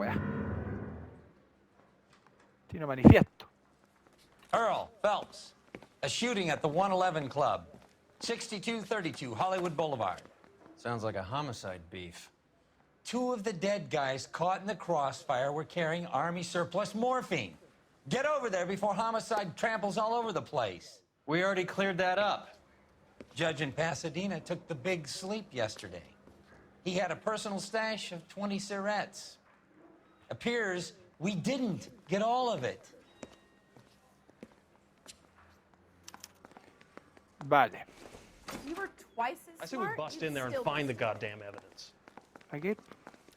weá. Tiene manifiesto. Earl Phelps, a shooting at the 111 Club, 6232 Hollywood Boulevard. Sounds like a homicide beef. 2 of the dead guys caught in the crossfire were carrying Army surplus morphine. Get over there before homicide tramples all over the place. We already cleared that up. Judge in Pasadena took the big sleep yesterday. He had a personal stash of 20 cigarettes. Appears we didn't get all of it. Vale. You were twice as I say we smart. bust you'd in there and still find the be goddamn evidence. Aquí.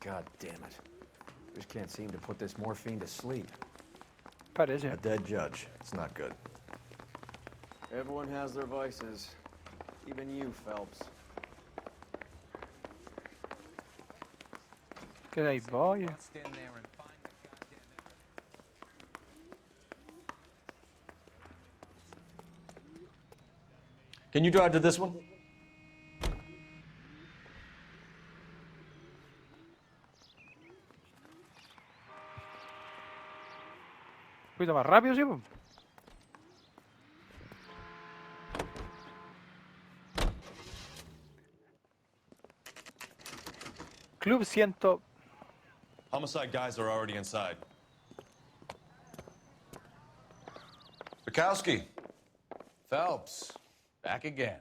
God damn it. Just can't seem to put this morphine to sleep. Parece. A dead judge. It's not good. Everyone has their vices. Even you, Phelps. Que ahí voy. Can you drive to this one? Un poquito más rápido, sí, po. Club 100. Homicide guys are already inside. Bukowski. Phelps, back again.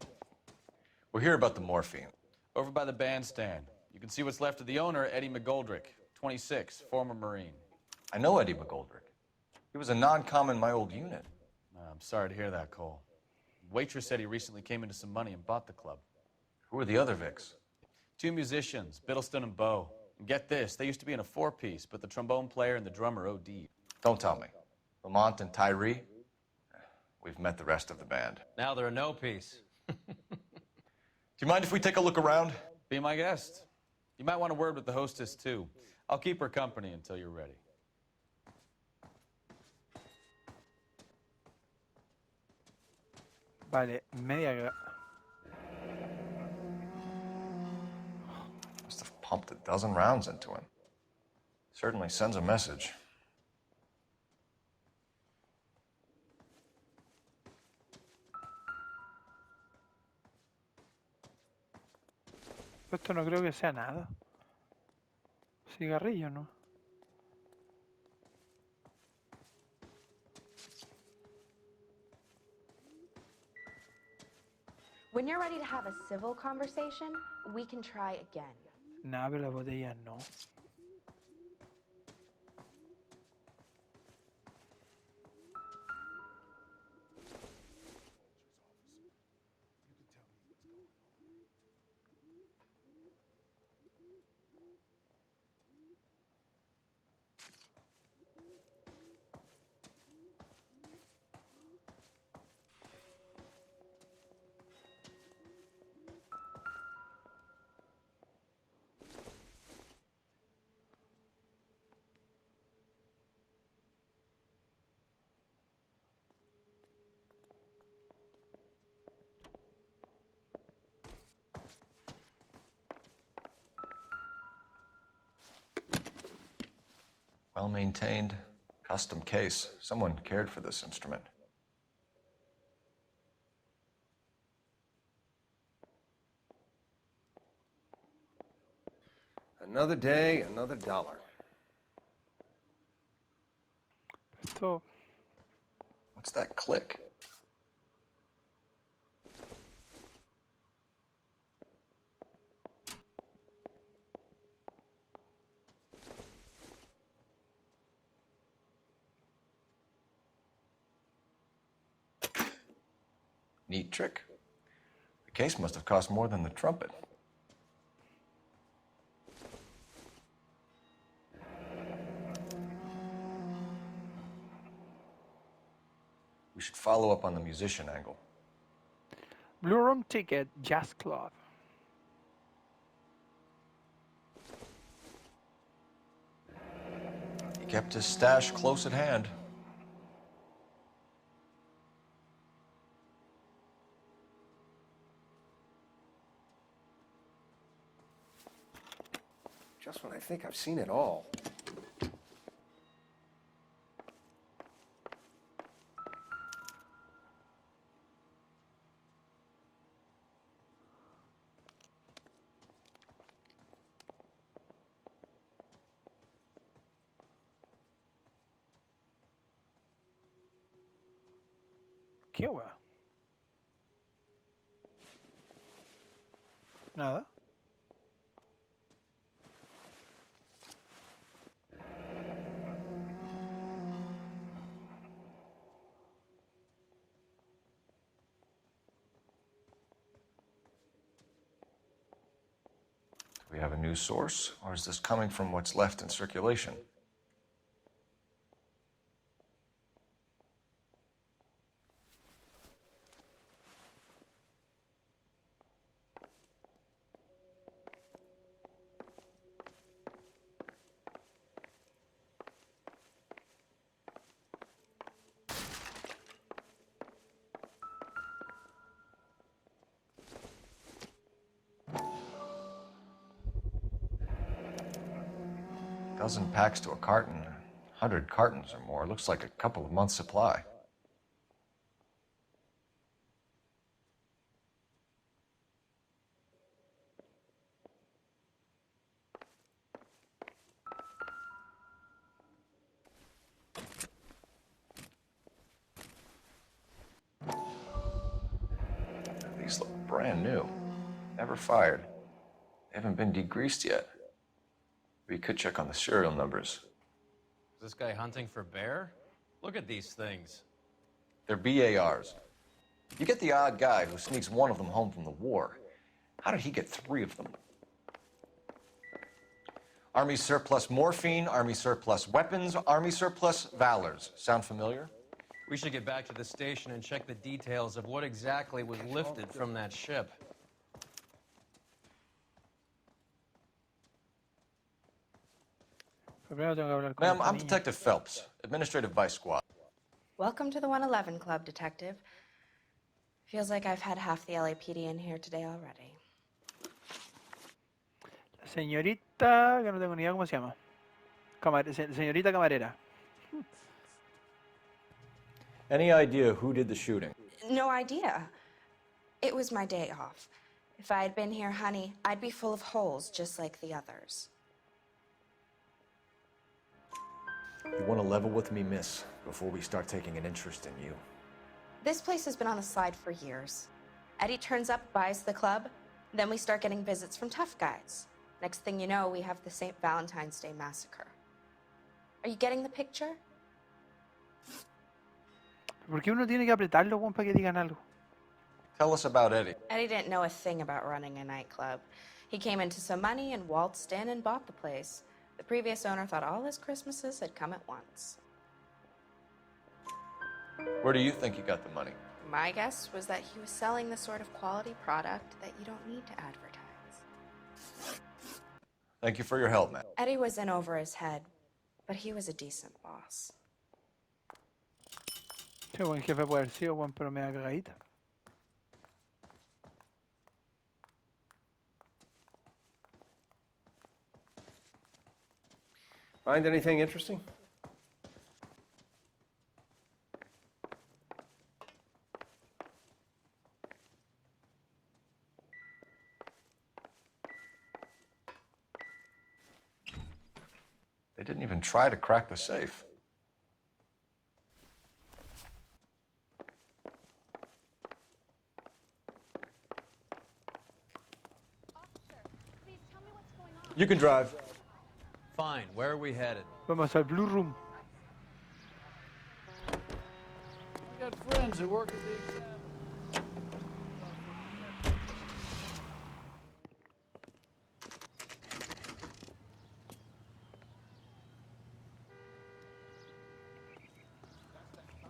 We're here about the morphine. Over by the bandstand. You can see what's left of the owner, Eddie McGoldrick, 26, former Marine. I know Eddie McGoldrick. He was a non-com in my old unit. I'm sorry to hear that, Cole. Waitress said he recently came into some money and bought the club. Who are the other Vics? 2 musicians, Biddleston and Bo. And get this, they used to be in a 4-piece, but the trombone player and the drummer OD'd. Don't tell me. Lamont and Tyree? We've met the rest of the band. Now they're a no-piece. Do you mind if we take a look around? Be my guest. You might want a word with the hostess, too. I'll keep her company until you're ready. Vale, media. Must have pumped a dozen rounds into him. Certainly sends a message. Esto no creo que sea nada. Cigarrillo, ¿no? When you're ready to have a civil conversation, we can try again. Nada, pero las botellas no. Well-maintained, custom case. Someone cared for this instrument. Another day, another dollar. Esto. What's that click? Neat trick. The case must have cost more than the trumpet. We should follow up on the musician angle. Blue Room Ticket, Jazz Club. He kept his stash close at hand. Just when I think I've seen it all. ¿Qué hueá? Nada. Do we have a new source, or is this coming from what's left in circulation? Dozen packs to a carton, 100 cartons or more. Looks like a couple of months' supply. These look brand new. Never fired. They haven't been degreased yet. We could check on the serial numbers. Is this guy hunting for bear? Look at these things. They're BARs. You get the odd guy who sneaks one of them home from the war. How did he get 3 of them? Army surplus morphine, Army surplus weapons, Army surplus valors. Sound familiar? We should get back to the station and check the details of what exactly was lifted from that ship. Primero tengo que hablar con Ma'am, esta I'm niña. Detective Phelps, Administrative Vice Squad. Welcome to the 111 Club, Detective. Feels like I've had half the LAPD in here today already. La señorita, que no tengo ni idea cómo se llama. Señorita camarera. Any idea who did the shooting? No idea. It was my day off. If I had been here, honey, I'd be full of holes just like the others. You want to level with me, miss, before we start taking an interest in you. This place has been on the slide for years. Eddie turns up, buys the club, then we start getting visits from tough guys. Next thing you know, we have the St. Valentine's Day massacre. Are you getting the picture? ¿Por qué uno tiene que apretarlo, Juan, para que digan algo? Tell us about Eddie. Eddie didn't know a thing about running a nightclub. He came into some money and waltzed in and bought the place. The previous owner thought all his Christmases had come at once. Where do you think he got the money? My guess was that he was selling the sort of quality product that you don't need to advertise. Thank you for your help, ma'am. Eddie was in over his head, but he was a decent boss. Qué buen jefe puede haber sido, Juan, pero me da cagadita. Find anything interesting? They didn't even try to crack the safe. You can drive. Fine, where are we headed? Vamos al Blue Room. I got friends who work at the exam.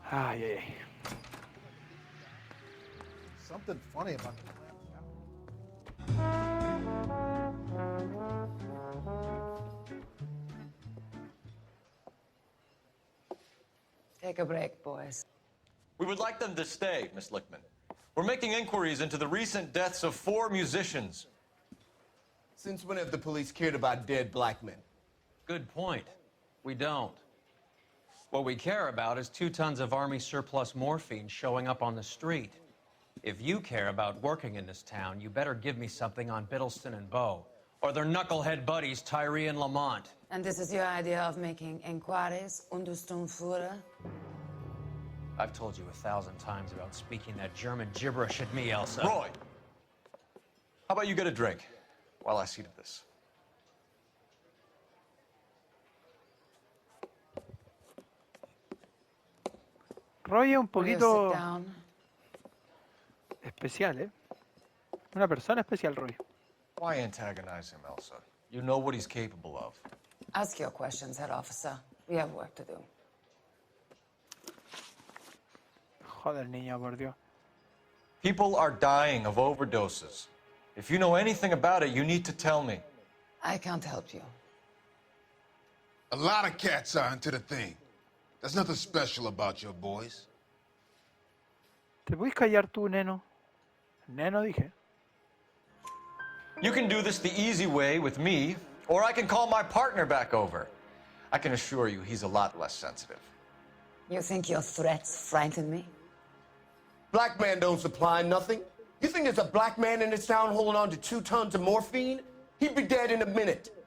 Ay, ay, ay. Something funny about the Take a break, boys. We would like them to stay, Miss Lichtman. We're making inquiries into the recent deaths of 4 musicians. Since when have the police cared about dead black men? Good point. We don't. What we care about is 2 tons of Army surplus morphine showing up on the street. If you care about working in this town, you better give me something on Biddleston and Bow, or their knucklehead buddies, Tyree and Lamont. And this is your idea of making inquiries, Untersturmführer? I've told you 1,000 times about speaking that German gibberish at me, Elsa. Roy! How about you get a drink while I see to this? Roy es un Will you sit poquito down? especial, ¿eh? Una persona especial, Roy. Why antagonize him, Elsa? You know what he's capable of. Ask your questions, head officer. We have work to do. Joder, niño, por Dios. People are dying of overdoses. If you know anything about it, you need to tell me. I can't help you. A lot of cats are into the thing. There's nothing special about your boys. ¿Te puedes callar tú, neno? Neno, dije. You can do this the easy way with me, or I can call my partner back over. I can assure you he's a lot less sensitive. You think your threats frighten me? Black man don't supply nothing. You think there's a black man in this town holding on to 2 tons of morphine? He'd be dead in a minute.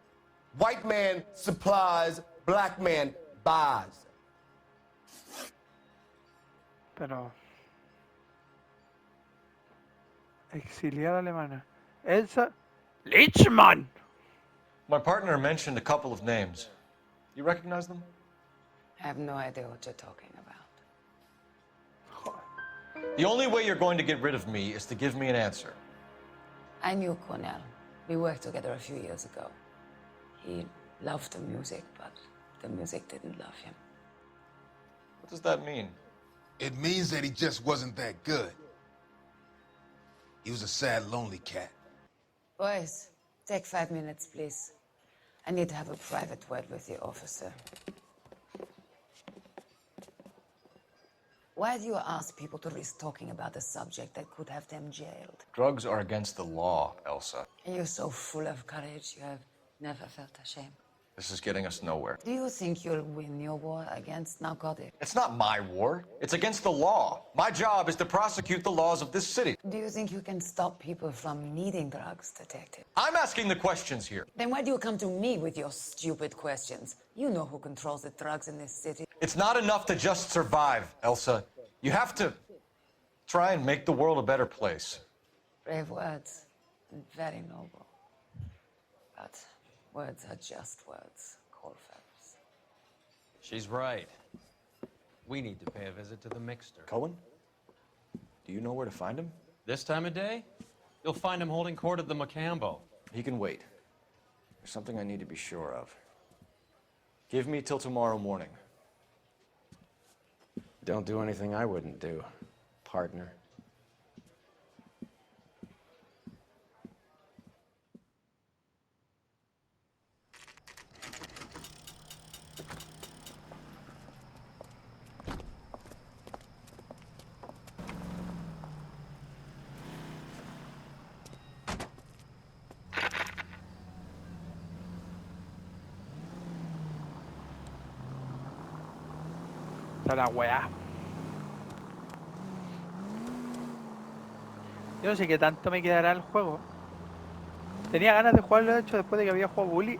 White man supplies, black man buys. Pero... Exiliada alemana. Elsa... Lichman! My partner mentioned a couple of names. You recognize them? I have no idea what you're talking about. The only way you're going to get rid of me is to give me an answer. I knew Cornell. We worked together a few years ago. He loved the music, but the music didn't love him. What does that mean? It means that he just wasn't that good. He was a sad, lonely cat. Boys, take 5 minutes, please. I need to have a private word with you, officer. Why do you ask people to risk talking about a subject that could have them jailed? Drugs are against the law, Elsa. And you're so full of courage, you have never felt ashamed. This is getting us nowhere. Do you think you'll win your war against narcotics? It's not my war. It's against the law. My job is to prosecute the laws of this city. Do you think you can stop people from needing drugs, detective? I'm asking the questions here. Then why do you come to me with your stupid questions? You know who controls the drugs in this city. It's not enough to just survive, Elsa. You have to try and make the world a better place. Brave words, and very noble. But words are just words, Colfax. She's right. We need to pay a visit to the Mixter. Cohen? Do you know where to find him? This time of day, you'll find him holding court at the Macambo. He can wait. There's something I need to be sure of. Give me till tomorrow morning. Don't do anything I wouldn't do, partner. Está la weá. Yo no sé qué tanto me quedará el juego. Tenía ganas de jugarlo, de hecho, después de que había jugado Bully.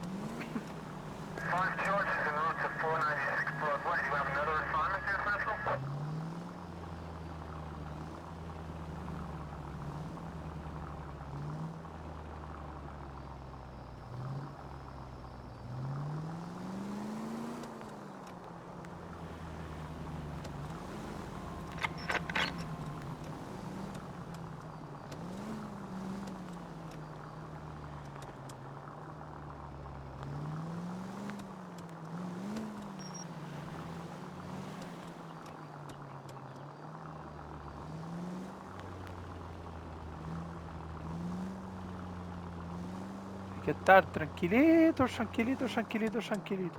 Que estar tranquilitos, tranquilitos, tranquilitos, tranquilitos.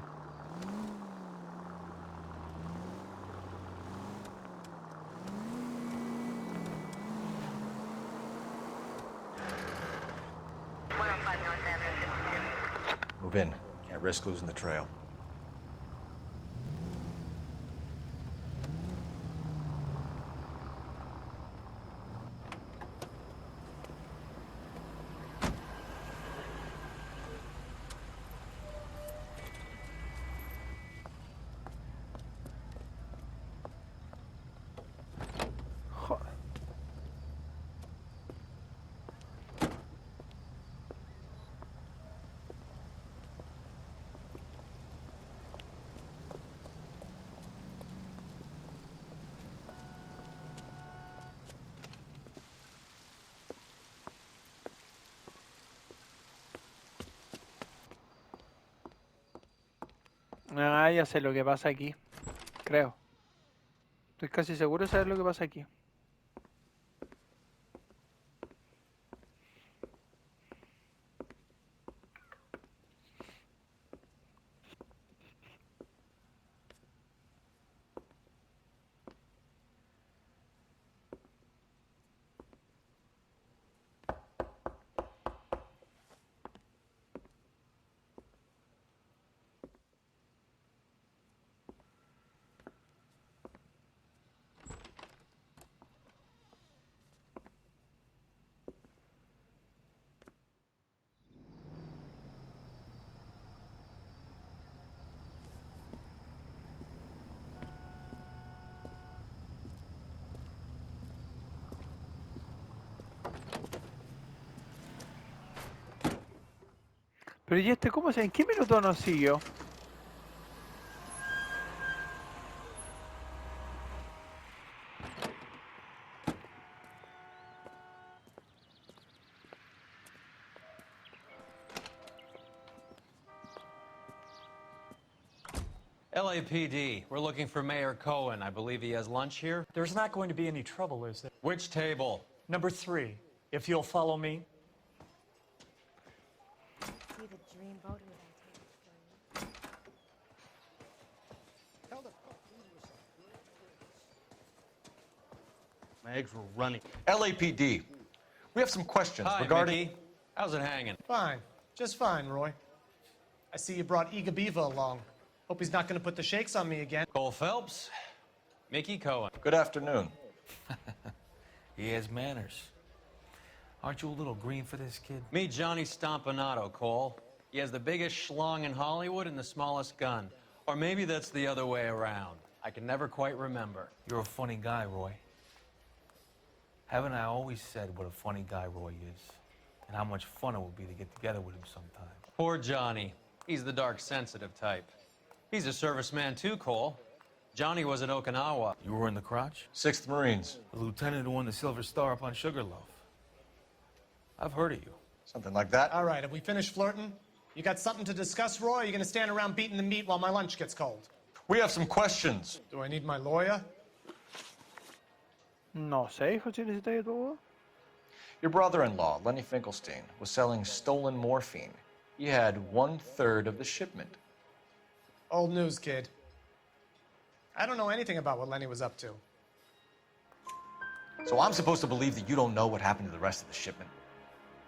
Move in. Can't risk losing the trail. Ah, ya sé lo que pasa aquí. Creo. Estoy casi seguro de saber lo que pasa aquí. Pero ¿y este cómo se... ¿En qué minuto nos siguió? LAPD, we're looking for Mayor Cohen. I believe he has lunch here. There's not going to be any trouble, is there? Which table? Number 3, if you'll follow me. See the dream boat with My eggs were running. LAPD, we have some questions Hi, regarding... Mickey. How's it hanging? Fine. Just fine, Roy. I see you brought Iga Beaver along. Hope he's not going to put the shakes on me again. Cole Phelps, Mickey Cohen. Good afternoon. He has manners. Aren't you a little green for this kid? Meet Johnny Stompanato, Cole. He has the biggest schlong in Hollywood and the smallest gun. Or maybe that's the other way around. I can never quite remember. You're a funny guy, Roy. Haven't I always said what a funny guy Roy is? And how much fun it would be to get together with him sometime. Poor Johnny. He's the dark, sensitive type. He's a serviceman too, Cole. Johnny was at Okinawa. You were in the crotch? 6th Marines. The lieutenant who won the Silver Star up on Sugarloaf. I've heard of you. Something like that. All right, have we finished flirting? You got something to discuss, Roy? Or are you going to stand around beating the meat while my lunch gets cold? We have some questions. Do I need my lawyer? No sé, hijo, si necesitas todo. Your brother-in-law, Lenny Finkelstein, was selling stolen morphine. He had 1/3 of the shipment. Old news, kid. I don't know anything about what Lenny was up to. So I'm supposed to believe that you don't know what happened to the rest of the shipment?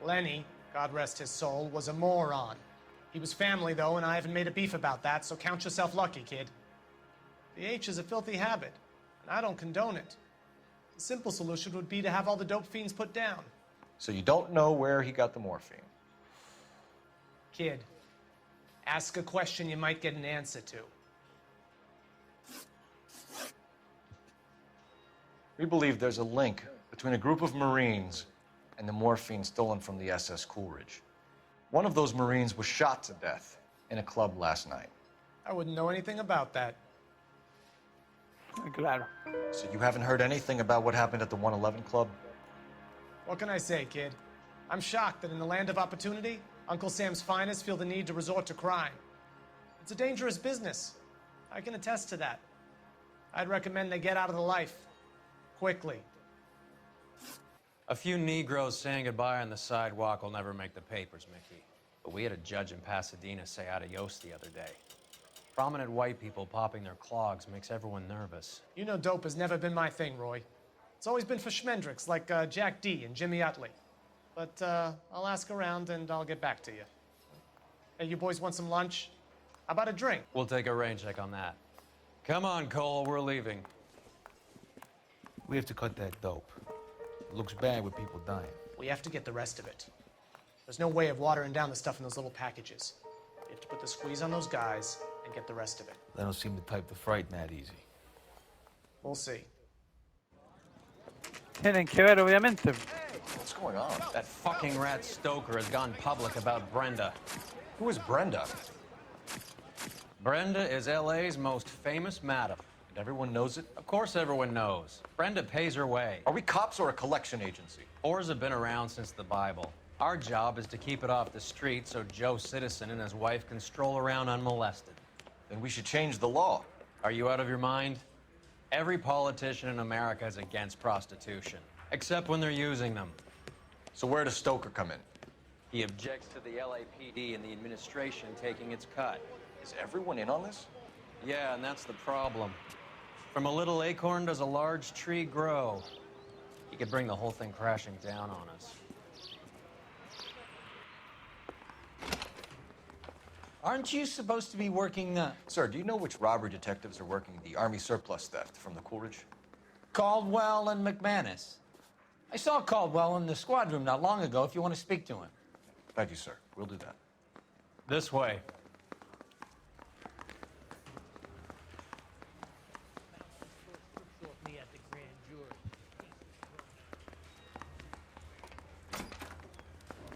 Lenny, God rest his soul, was a moron. He was family, though, and I haven't made a beef about that, so count yourself lucky, kid. The H is a filthy habit, and I don't condone it. The simple solution would be to have all the dope fiends put down. So you don't know where he got the morphine? Kid, ask a question you might get an answer to. We believe there's a link between a group of Marines and the morphine stolen from the SS Coolidge. One of those Marines was shot to death in a club last night. I wouldn't know anything about that. Claro. So you haven't heard anything about what happened at the 111 Club? What can I say, kid? I'm shocked that in the land of opportunity, Uncle Sam's finest feel the need to resort to crime. It's a dangerous business. I can attest to that. I'd recommend they get out of the life. Quickly. A few Negroes saying goodbye on the sidewalk will never make the papers, Mickey. But we had a judge in Pasadena say adios the other day. Prominent white people popping their clogs makes everyone nervous. You know dope has never been my thing, Roy. It's always been for schmendricks like Jack D and Jimmy Utley. But I'll ask around and I'll get back to you. Hey, you boys want some lunch? How about a drink? We'll take a rain check on that. Come on, Cole, we're leaving. We have to cut that dope. It looks bad with people dying. We have to get the rest of it. There's no way of watering down the stuff in those little packages. We have to put the squeeze on those guys and get the rest of it. They don't seem the type to frighten that easy. We'll see. Tienen que ver, obviamente. What's going on? That fucking rat Stoker has gone public about Brenda. Who is Brenda? Brenda is LA's most famous madam. And everyone knows it? Of course everyone knows. Brenda pays her way. Are we cops or a collection agency? Whores have been around since the Bible. Our job is to keep it off the street so Joe Citizen and his wife can stroll around unmolested. Then we should change the law. Are you out of your mind? Every politician in America is against prostitution, except when they're using them. So where does Stoker come in? He objects to the LAPD and the administration taking its cut. Is everyone in on this? Yeah, and that's the problem. From a little acorn does a large tree grow. He could bring the whole thing crashing down on us. Aren't you supposed to be working, Sir, do you know which robbery detectives are working the Army surplus theft from the Coolidge? Caldwell and McManus. I saw Caldwell in the squad room not long ago if you want to speak to him. Thank you, sir. We'll do that. This way.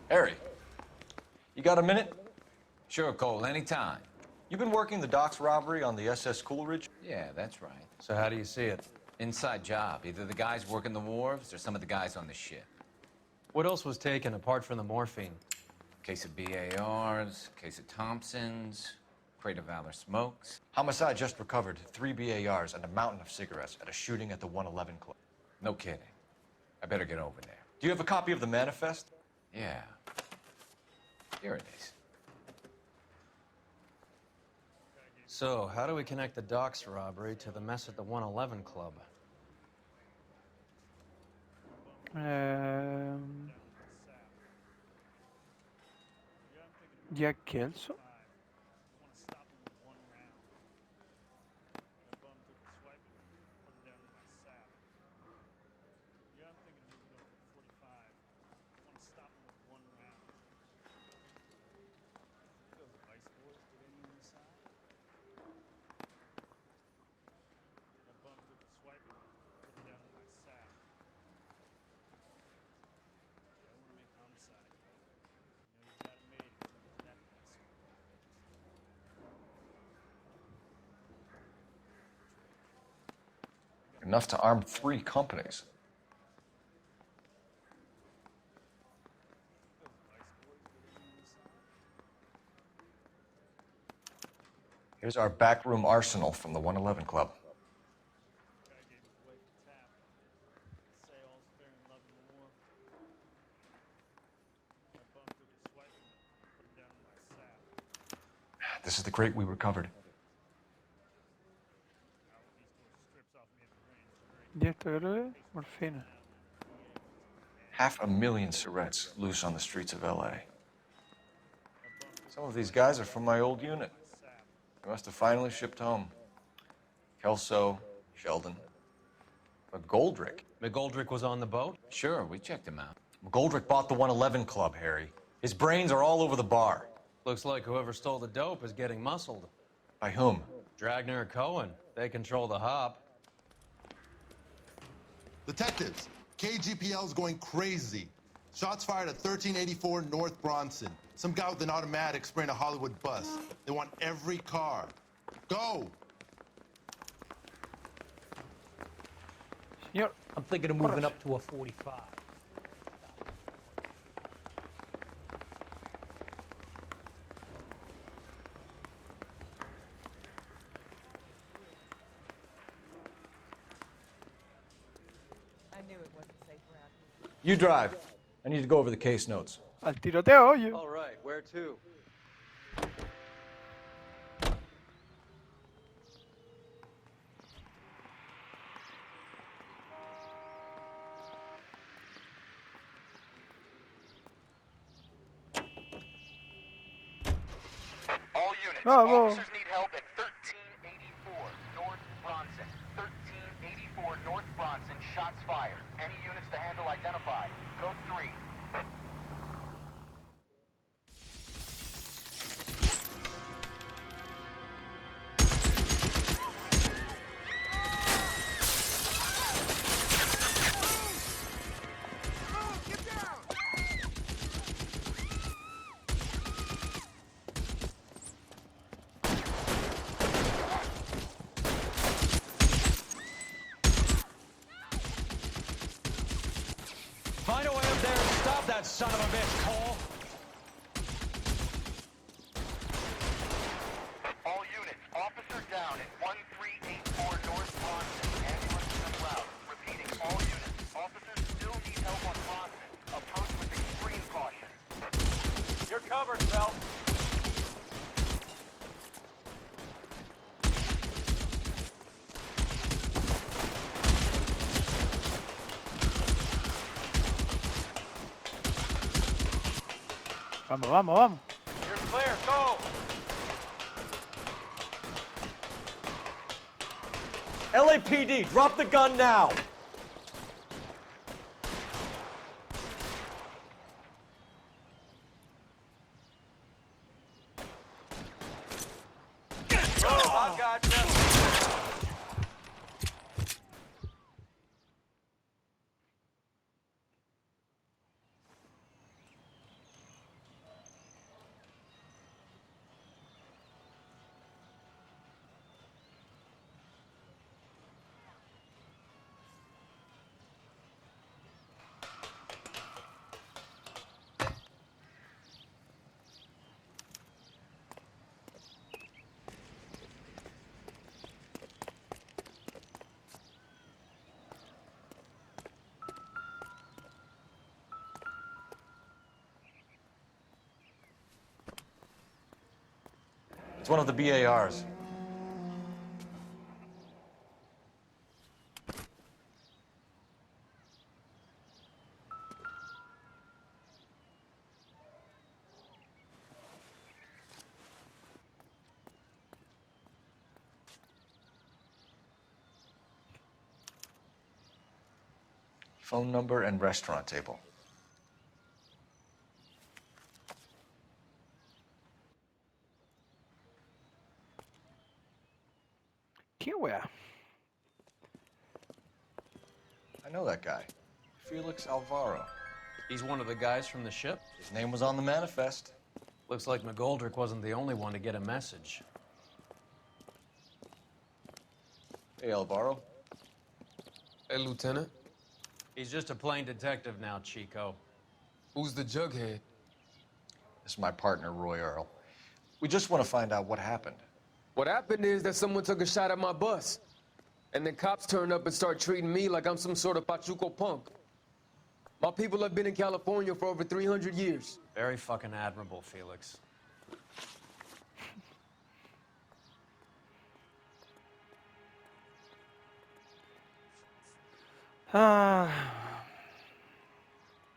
Harry, you got a minute? Sure, Cole, anytime. You've been working the docks robbery on the SS Coolidge? Yeah, that's right. So how do you see it? Inside job. Either the guys working the wharves or some of the guys on the ship. What else was taken apart from the morphine? Case of BARs, case of Thompsons, crate of Valor smokes. Homicide just recovered 3 BARs and a mountain of cigarettes at a shooting at the 111 Club. No kidding. I better get over there. Do you have a copy of the manifest? Yeah. Here it is. So, how do we connect the docks robbery to the mess at the 111 Club? Jack Kelso. Enough to arm 3 companies. Here's our backroom arsenal from the 111 Club. This is the crate we recovered. ¿Y esto qué lo es? Morfina. 500,000 cigarettes loose on the streets of LA. Some of these guys are from my old unit. They must have finally shipped home. Kelso, Sheldon, McGoldrick. McGoldrick was on the boat? Sure, we checked him out. McGoldrick bought the 111 Club, Harry. His brains are all over the bar. Looks like whoever stole the dope is getting muscled. By whom? Dragner or Cohen. They control the hop. Detectives, KGPL's going crazy. Shots fired at 1384 North Bronson. Some guy with an automatic spraying a Hollywood bus. They want every car. Go! Señor. I'm thinking of moving up to a 45. You drive. I need to go over the case notes. Al tiroteo, oye. All right, where to? All units, Bravo. officers need help at 1384 North Bronson. 1384 North Bronson, shots fired. Any units to handle identified. Code 3. Find a way up there and stop that son of a bitch, Cole. All units, officers Vamos, vamos, vamos. You're clear, go! LAPD, drop the gun now! I got you. It's one of the BARs. Phone number and restaurant table. ¿Qué wea? I know that guy. Felix Alvaro. He's one of the guys from the ship? His name was on the manifest. Looks like McGoldrick wasn't the only one to get a message. Hey, Alvaro. Hey, Lieutenant. He's just a plain detective now, Chico. Who's the jughead? This is my partner, Roy Earl. We just want to find out what happened. What happened is that someone took a shot at my bus. And then cops turned up and start treating me like I'm some sort of Pachuco punk. My people have been in California for over 300 years. Very fucking admirable, Felix.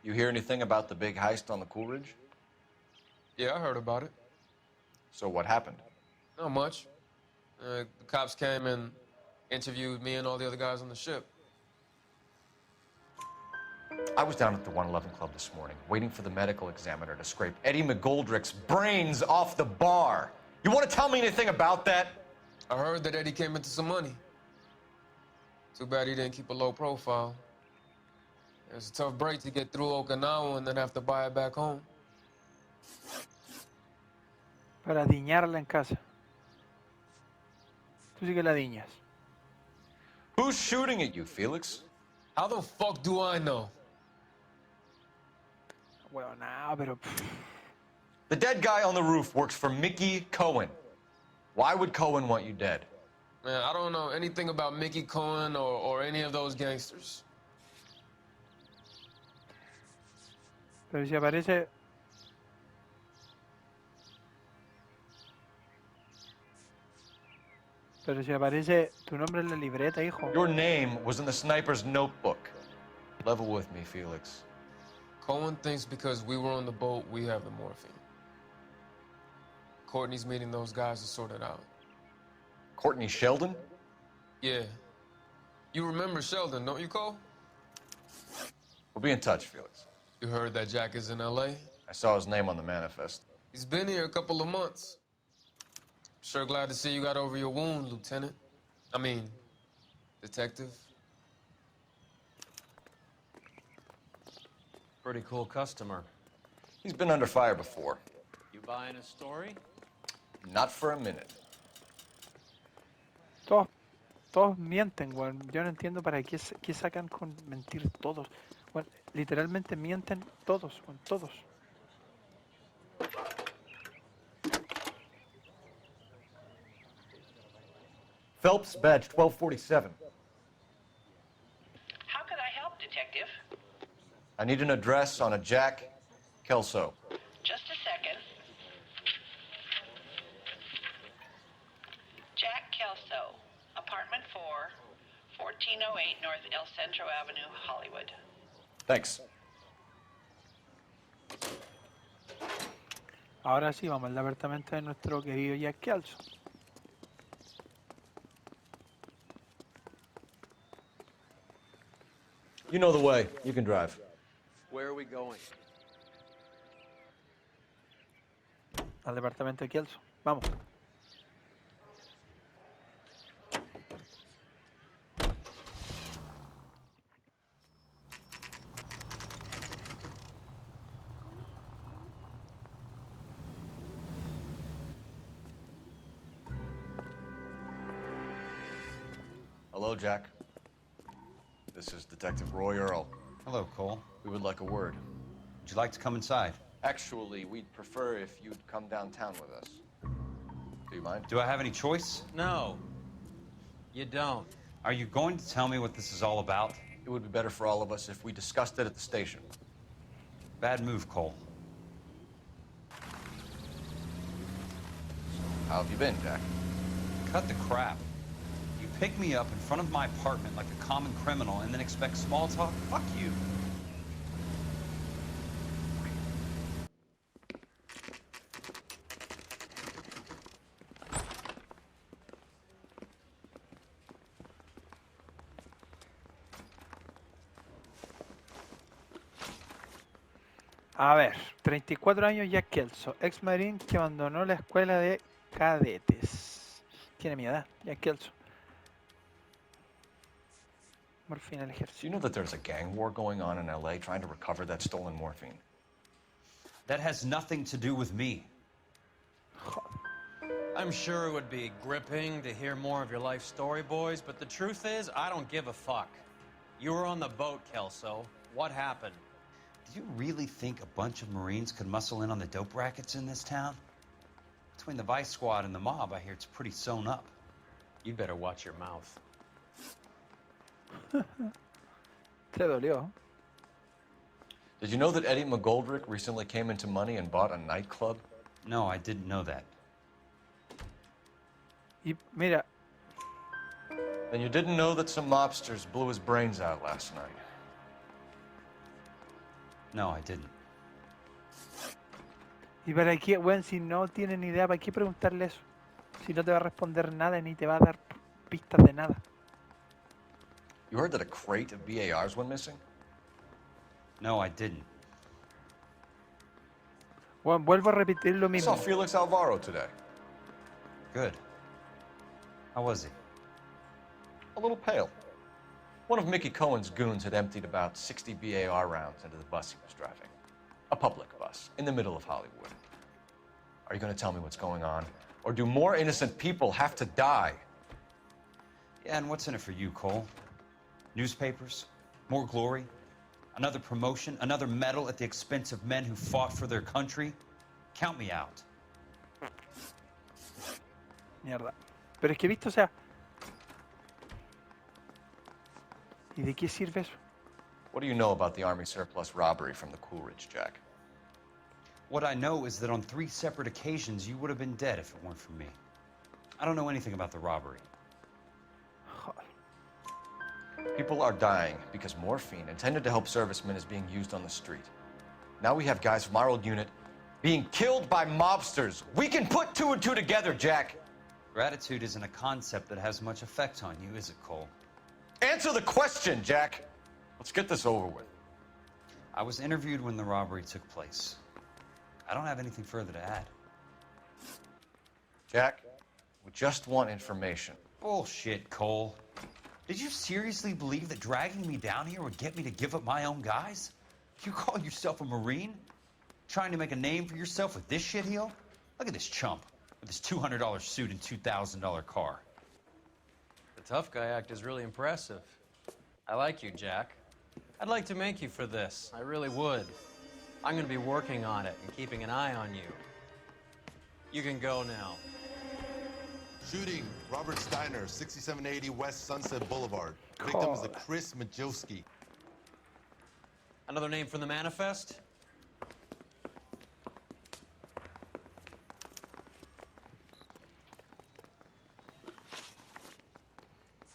You hear anything about the big heist on the Coolidge? Yeah, I heard about it. So what happened? Not much. The cops came and interviewed me and all the other guys on the ship. I was down at the 111 Club this morning, waiting for the medical examiner to scrape Eddie McGoldrick's brains off the bar. You want to tell me anything about that? I heard that Eddie came into some money. Too bad he didn't keep a low profile. It was a tough break to get through Okinawa and then have to buy it back home. Para diñarla en casa. Tú sí que la diñas. Who's shooting at you, Felix? How the fuck do I know? Well, no, pero... The dead guy on the roof works for Mickey Cohen. Why would Cohen want you dead? Man, I don't know anything about Mickey Cohen or any of those gangsters. Pero si aparece... Pero si aparece tu nombre en la libreta, hijo. Your name was in the sniper's notebook. Level with me, Felix. Cohen thinks because we were on the boat, we have the morphine. Courtney's meeting those guys to sort it out. Courtney Sheldon? Yeah. You remember Sheldon, don't you, Cole? We'll be in touch, Felix. You heard that Jack is in L.A.? I saw his name on the manifest. He's been here a couple of months. Sure glad to see you got over your wound, Lieutenant. I mean, Detective. Pretty cool customer. He's been under fire before. You buying a story? Not for a minute. Todos mienten, weón. Yo no entiendo para qué sacan con mentir todos. Bueno, literalmente mienten todos, weón, todos. Phelps, badge 1247. How can I help, Detective? I need an address on a Jack Kelso. Just a second. Jack Kelso, apartment 4, 1408 North El Centro Avenue, Hollywood. Thanks. Ahora sí, vamos al apartamento de nuestro querido Jack Kelso. You know the way. You can drive. Where are we going? Al departamento de Kelso. Vamos. Hello, Jack. This is Detective Roy Earl. Hello, Cole. We would like a word. Would you like to come inside? Actually, we'd prefer if you'd come downtown with us. Do you mind? Do I have any choice? No, you don't. Are you going to tell me what this is all about? It would be better for all of us if we discussed it at the station. Bad move, Cole. How have you been, Jack? Cut the crap. You pick me up in front of my apartment like a common criminal and then expect small talk? Fuck you. A ver, 34 años Jack Kelso, ex marín que abandonó la escuela de cadetes. Tiene mi edad, Jack Kelso. Morfina al Do ejército. you know that there's a gang war going on in LA trying to recover that stolen morphine? That has nothing to do with me. I'm sure it would be gripping to hear more of your life story, boys, but the truth is, I don't give a fuck. You were on the boat, Kelso. What happened? Do you really think a bunch of Marines could muscle in on the dope rackets in this town? Between the Vice Squad and the mob, I hear it's pretty sewn up. You'd better watch your mouth. Te dolió. Did you know that Eddie McGoldrick recently came into money and bought a nightclub? No, I didn't know that. Y mira, And you didn't know that some mobsters blew his brains out last night? No, I didn't. ¿y para qué, weón? Si no tiene ni idea, ¿para qué preguntarle eso? Si no te va a responder nada ni te va a dar pistas de nada. You heard that a crate of BARs went missing? No, I didn't. Weón, vuelvo a repetir lo I saw mismo. Felix Alvaro today. Good. How was he? A little pale. One of Mickey Cohen's goons had emptied about 60 BAR rounds into the bus he was driving. A public bus, in the middle of Hollywood. Are you going to tell me what's going on? Or do more innocent people have to die? Yeah, and what's in it for you, Cole? Newspapers? More glory? Another promotion? Another medal at the expense of men who fought for their country? Count me out. Mierda. Pero es que, visto, o sea... ¿y de qué sirve eso? What do you know about the Army surplus robbery from the Coolidge, Jack? What I know is that on 3 separate occasions, you would have been dead if it weren't for me. I don't know anything about the robbery. People are dying because morphine intended to help servicemen is being used on the street. Now we have guys from our old unit being killed by mobsters. We can put 2 and 2 together, Jack. Gratitude isn't a concept that has much effect on you, is it, Cole? Answer the question, Jack. Let's get this over with. I was interviewed when the robbery took place. I don't have anything further to add. Jack, we just want information. Bullshit, Cole. Did you seriously believe that dragging me down here would get me to give up my own guys? You call yourself a Marine? Trying to make a name for yourself with this shitheel? Look at this chump with his $200 suit and $2,000 car. The tough guy act is really impressive. I like you, Jack. I'd like to make you for this. I really would. I'm going to be working on it and keeping an eye on you. You can go now. Shooting, Robert Steiner, 6780 West Sunset Boulevard. Victim is a Chris Majowski. Another name from the manifest?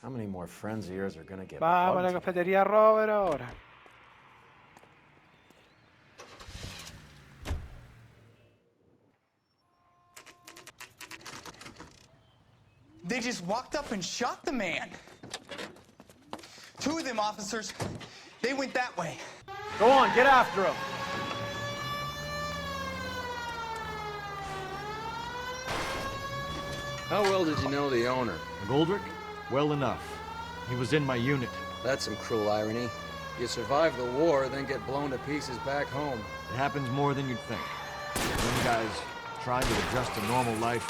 How many more friends of yours are gonna get Vamos a la bugged? cafetería Robert ahora. They just walked up and shot the man. Two of them officers, they went that way. Go on, get after him. How well did you know the owner? McGoldrick? Well enough. He was in my unit. That's some cruel irony. You survive the war, then get blown to pieces back home. It happens more than you'd think. Young guys trying to adjust to normal life,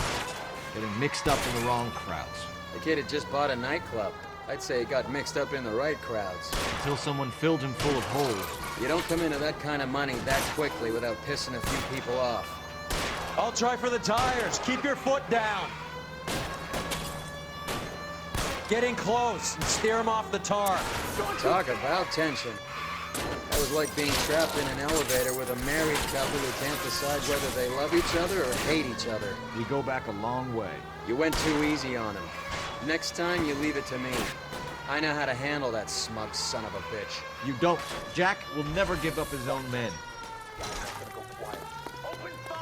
getting mixed up in the wrong crowds. The kid had just bought a nightclub. I'd say he got mixed up in the right crowds. Until someone filled him full of holes. You don't come into that kind of money that quickly without pissing a few people off. I'll try for the tires. Keep your foot down. Get in close and steer him off the tar. Talk about tension. That was like being trapped in an elevator with a married couple who can't decide whether they love each other or hate each other. We go back a long way. You went too easy on him. Next time, you leave it to me. I know how to handle that smug son of a bitch. You don't. Jack will never give up his own men.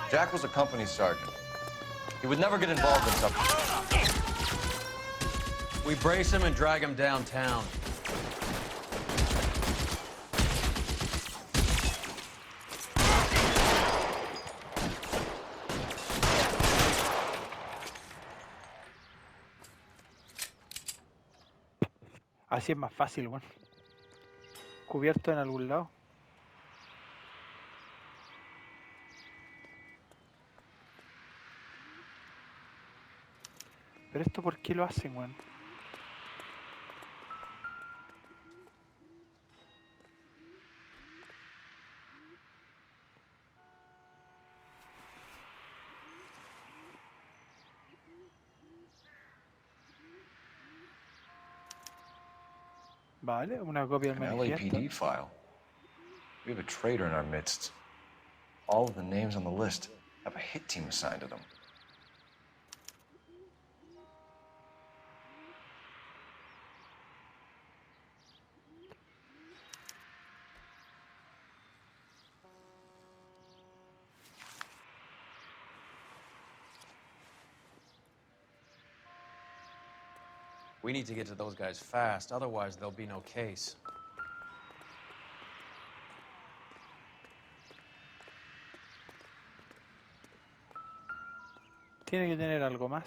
Jack was a company sergeant. He would never get involved in something. We brace him and drag him downtown. Así es más fácil, bueno. Cubierto en algún lado. Pero esto, ¿por qué lo hacen, weón? Vale, una copia del An manifiesto. LAPD file. We have a traitor in our midst. All of the names on the list have a hit team assigned to them. We need to get to those guys fast, otherwise there'll be no case. Tiene que tener algo más.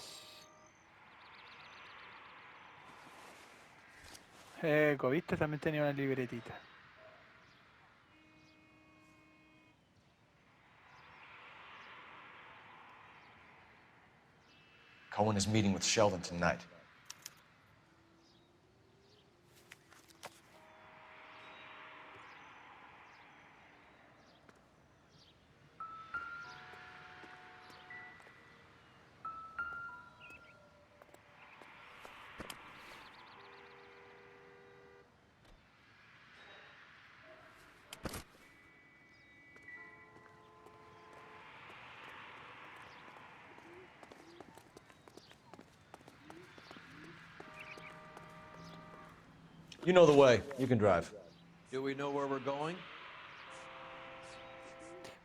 ¿Viste? También tenía una libretita. Cohen is meeting with Sheldon tonight. You know the way. You can drive. Do we know where we're going?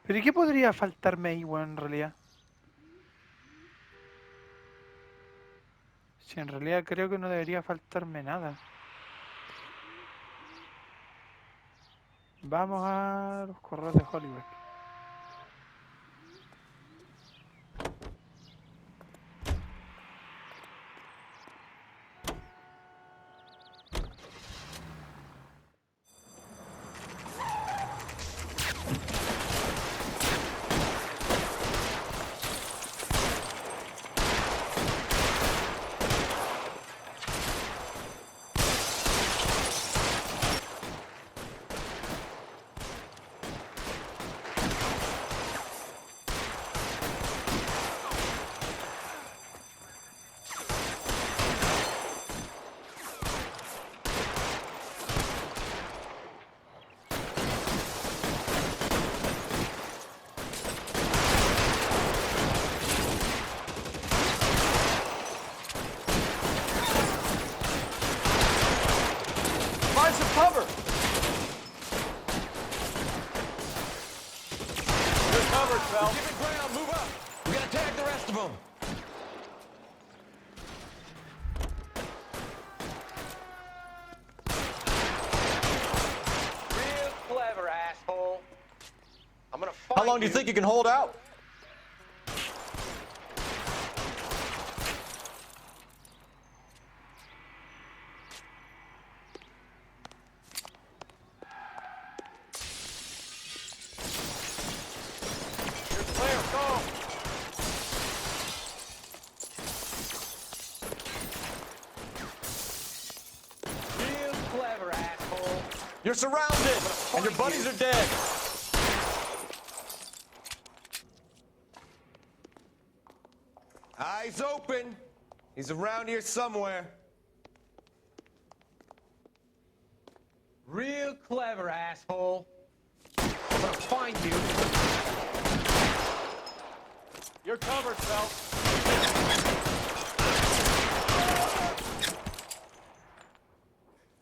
¿Pero y qué podría faltarme ahí, weón, en realidad? Si en realidad creo que no debería faltarme nada. Vamos a los correos de Hollywood. Cover! You're covered, Phelps. Give it ground, move up. We gotta tag the rest of them. How long do you think you can hold out? You're surrounded, and your buddies are dead. Eyes open. He's around here somewhere. Real clever, asshole. I'm gonna find you. You're covered, Phelps.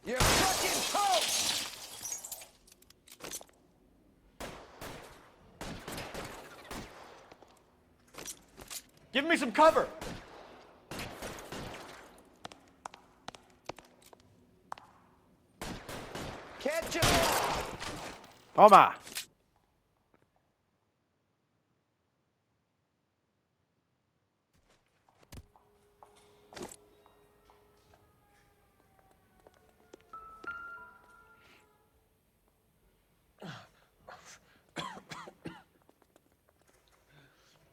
You're fucking toast! Give me some cover. Catch him! Toma.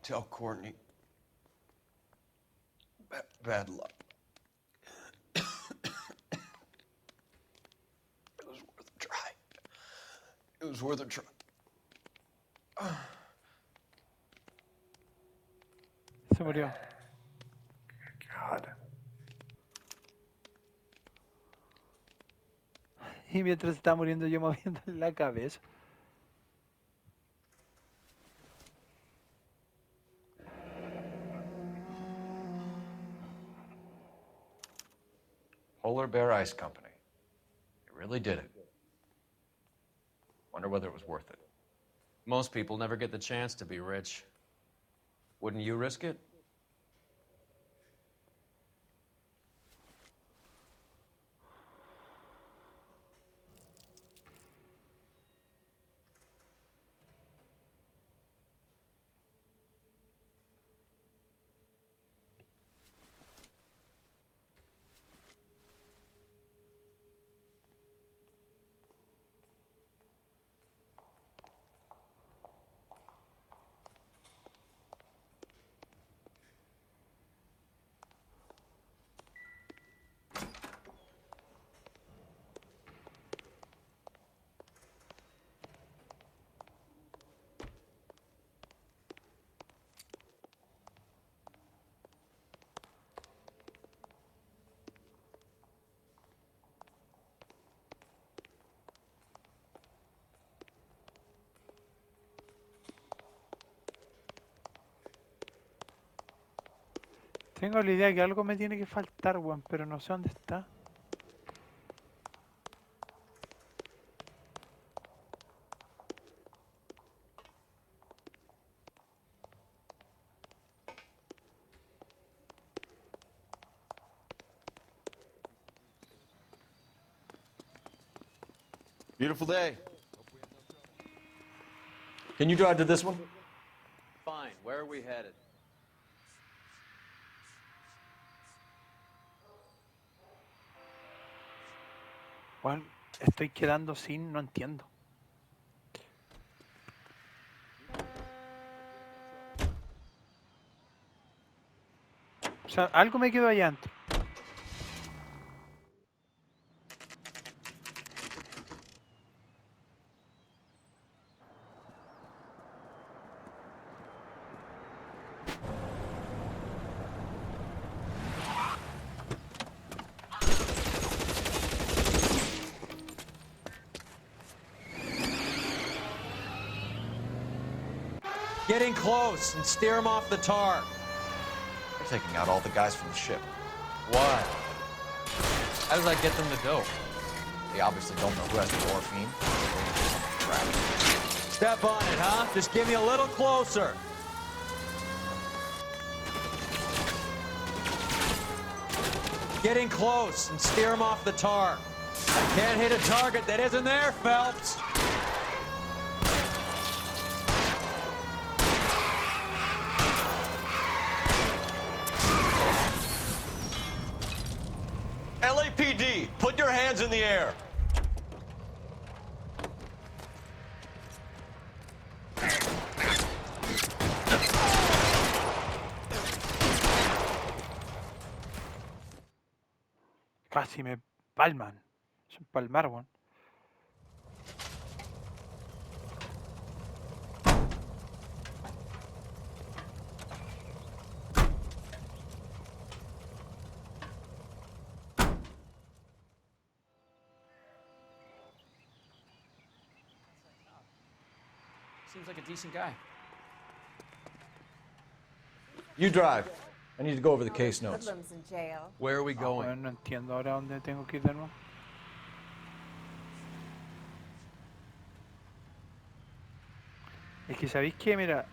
Tell Courtney. Bad luck. It was worth a try. It was worth a try. Se murió. God. Y mientras está muriendo yo moviendo la cabeza. Polar Bear Ice Company. They really did it. Wonder whether it was worth it. Most people never get the chance to be rich. Wouldn't you risk it? Tengo la idea que algo me tiene que faltar, weón, pero no sé dónde está. Beautiful day. Can you drive to this one? Fine. Where are we headed? Weón, estoy quedando sin, no entiendo. O sea, algo me quedó allá antes. Get in close and steer them off the tar. They're taking out all the guys from the ship. Why? How does that get them the dope? They obviously don't know who has the morphine. Step on it, huh? Just give me a little closer. Get in close and steer them off the tar. I can't hit a target that isn't there, Phelps. put your hands in the air. Casi me palman. Es un palmar, weón. Seems like a decent guy. You drive. I need to go over the case notes. Hoodlums in jail. Where are we going? Bueno, no entiendo ahora dónde tengo que ir de nuevo. Es que sabéis que, mira.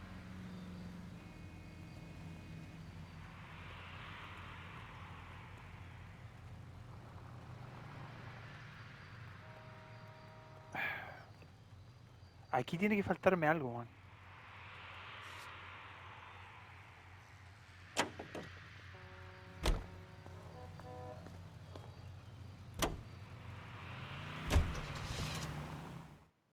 Aquí tiene que faltarme algo, weón.